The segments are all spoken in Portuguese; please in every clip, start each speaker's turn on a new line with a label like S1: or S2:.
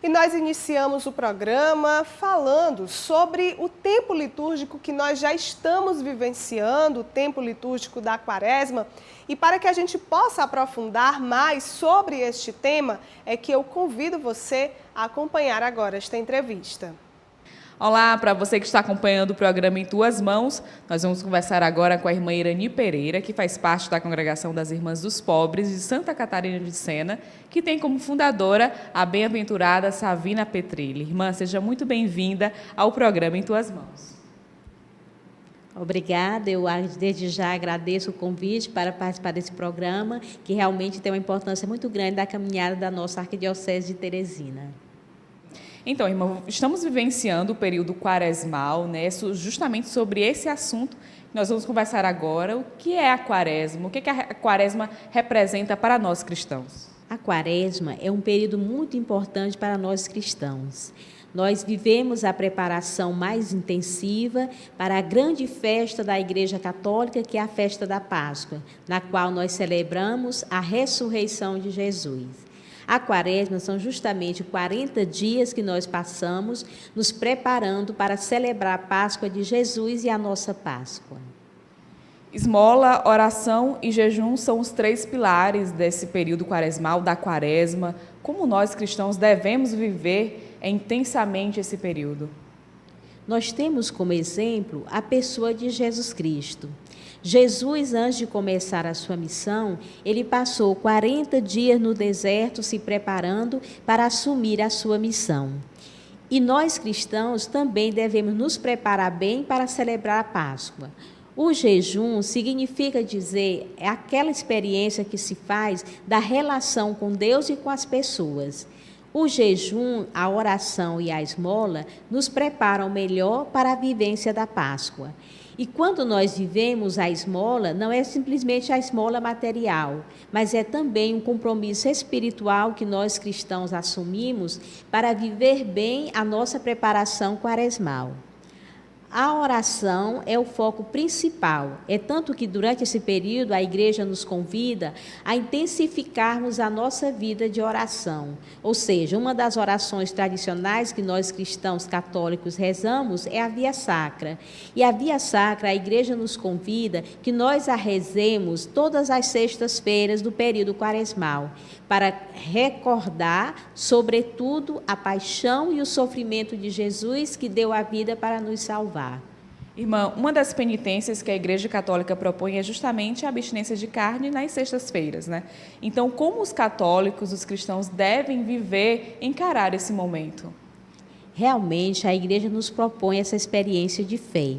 S1: E nós iniciamos o programa falando sobre o tempo litúrgico que nós já estamos vivenciando, o tempo litúrgico da Quaresma. E para que a gente possa aprofundar mais sobre este tema, é que eu convido você a acompanhar agora esta entrevista.
S2: Olá, para você que está acompanhando o programa Em Tuas Mãos, nós vamos conversar agora com a irmã Irani Pereira, que faz parte da Congregação das Irmãs dos Pobres de Santa Catarina de Sena, que tem como fundadora a bem-aventurada Savina Petrilli. Irmã, seja muito bem-vinda ao programa Em Tuas Mãos.
S3: Obrigada, eu desde já agradeço o convite para participar desse programa, que realmente tem uma importância muito grande da caminhada da nossa Arquidiocese de Teresina.
S2: Então, irmã, estamos vivenciando o período quaresmal, né? Justamente sobre esse assunto que nós vamos conversar agora. O que é a Quaresma? O que a Quaresma representa para nós cristãos?
S3: A Quaresma é um período muito importante para nós cristãos. Nós vivemos a preparação mais intensiva para a grande festa da Igreja Católica, que é a festa da Páscoa, na qual nós celebramos a ressurreição de Jesus. A Quaresma são justamente 40 dias que nós passamos nos preparando para celebrar a Páscoa de Jesus e a nossa Páscoa.
S2: Esmola, oração e jejum são os 3 pilares desse período quaresmal, da Quaresma. Como nós cristãos devemos viver intensamente esse período?
S3: Nós temos como exemplo a pessoa de Jesus Cristo. Jesus, antes de começar a sua missão, ele passou 40 dias no deserto se preparando para assumir a sua missão. E nós cristãos também devemos nos preparar bem para celebrar a Páscoa. O jejum significa dizer, é aquela experiência que se faz da relação com Deus e com as pessoas. O jejum, a oração e a esmola nos preparam melhor para a vivência da Páscoa. E quando nós vivemos a esmola, não é simplesmente a esmola material, mas é também um compromisso espiritual que nós cristãos assumimos para viver bem a nossa preparação quaresmal. A oração é o foco principal, é tanto que durante esse período a Igreja nos convida a intensificarmos a nossa vida de oração. Ou seja, uma das orações tradicionais que nós cristãos católicos rezamos é a Via Sacra. E a Via Sacra, a Igreja nos convida que nós a rezemos todas as sextas-feiras do período quaresmal, para recordar, sobretudo, a paixão e o sofrimento de Jesus que deu a vida para nos salvar.
S2: Irmã, uma das penitências que a Igreja Católica propõe é justamente a abstinência de carne nas sextas-feiras, né? Então, como os católicos, os cristãos devem viver, encarar esse momento?
S3: Realmente, a Igreja nos propõe essa experiência de fé.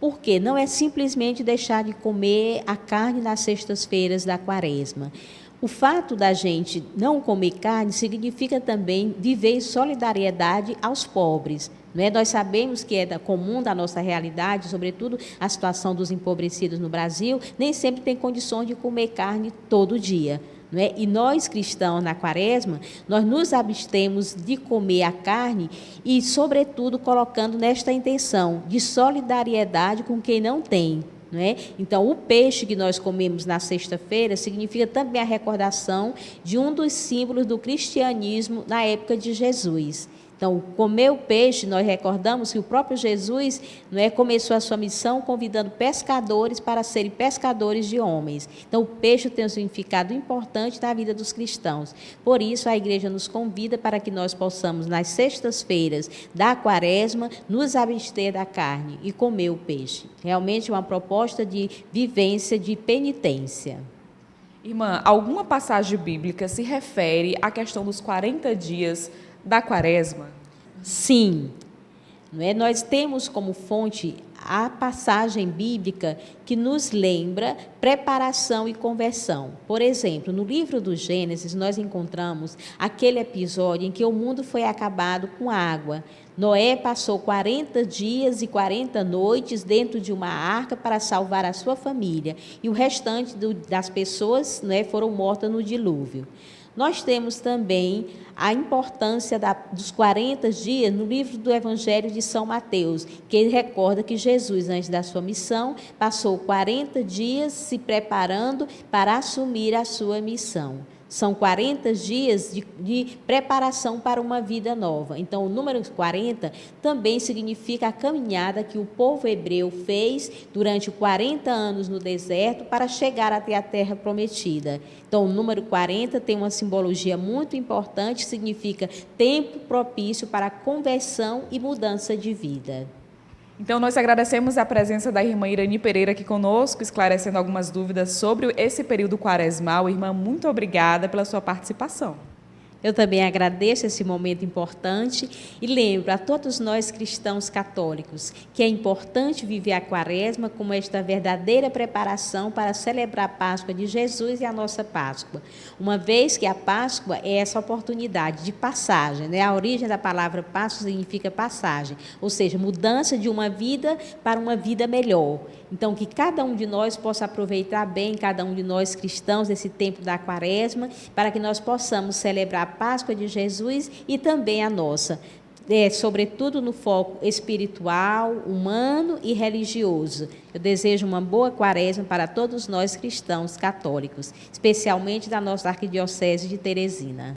S3: Porque não é simplesmente deixar de comer a carne nas sextas-feiras da Quaresma. O fato da gente não comer carne significa também viver em solidariedade aos pobres. Não é? Nós sabemos que é comum da nossa realidade, sobretudo a situação dos empobrecidos no Brasil, nem sempre tem condições de comer carne todo dia. Não é? E nós cristãos na Quaresma, nós nos abstemos de comer a carne e, sobretudo, colocando nesta intenção de solidariedade com quem não tem. Não é? Então, o peixe que nós comemos na sexta-feira significa também a recordação de um dos símbolos do cristianismo na época de Jesus. Então, comer o peixe, nós recordamos que o próprio Jesus, não é, começou a sua missão convidando pescadores para serem pescadores de homens. Então, o peixe tem um significado importante na vida dos cristãos. Por isso, a Igreja nos convida para que nós possamos, nas sextas-feiras da Quaresma, nos abster da carne e comer o peixe. Realmente uma proposta de vivência, de penitência.
S2: Irmã, alguma passagem bíblica se refere à questão dos 40 dias da Quaresma?
S3: Sim. Não é? Nós temos como fonte a passagem bíblica que nos lembra preparação e conversão. Por exemplo, no livro do Gênesis, nós encontramos aquele episódio em que o mundo foi acabado com água. Noé passou 40 dias e 40 noites dentro de uma arca para salvar a sua família, e o restante das pessoas, né, foram mortas no dilúvio. Nós temos também a importância dos 40 dias no livro do Evangelho de São Mateus, que ele recorda que Jesus, antes da sua missão, passou 40 dias se preparando para assumir a sua missão. São 40 dias de preparação para uma vida nova. Então, o número 40 também significa a caminhada que o povo hebreu fez durante 40 anos no deserto para chegar até a terra prometida. Então, o número 40 tem uma simbologia muito importante, significa tempo propício para conversão e mudança de vida.
S2: Então, nós agradecemos a presença da irmã Irani Pereira aqui conosco, esclarecendo algumas dúvidas sobre esse período quaresmal. Irmã, muito obrigada pela sua participação.
S3: Eu também agradeço esse momento importante e lembro a todos nós cristãos católicos que é importante viver a Quaresma como esta verdadeira preparação para celebrar a Páscoa de Jesus e a nossa Páscoa. Uma vez que a Páscoa é essa oportunidade de passagem, né? A origem da palavra Páscoa significa passagem, ou seja, mudança de uma vida para uma vida melhor. Então, que cada um de nós possa aproveitar bem, cada um de nós cristãos, esse tempo da Quaresma, para que nós possamos celebrar a Páscoa de Jesus e também a nossa, sobretudo no foco espiritual, humano e religioso. Eu desejo uma boa Quaresma para todos nós cristãos católicos, especialmente da nossa Arquidiocese de Teresina.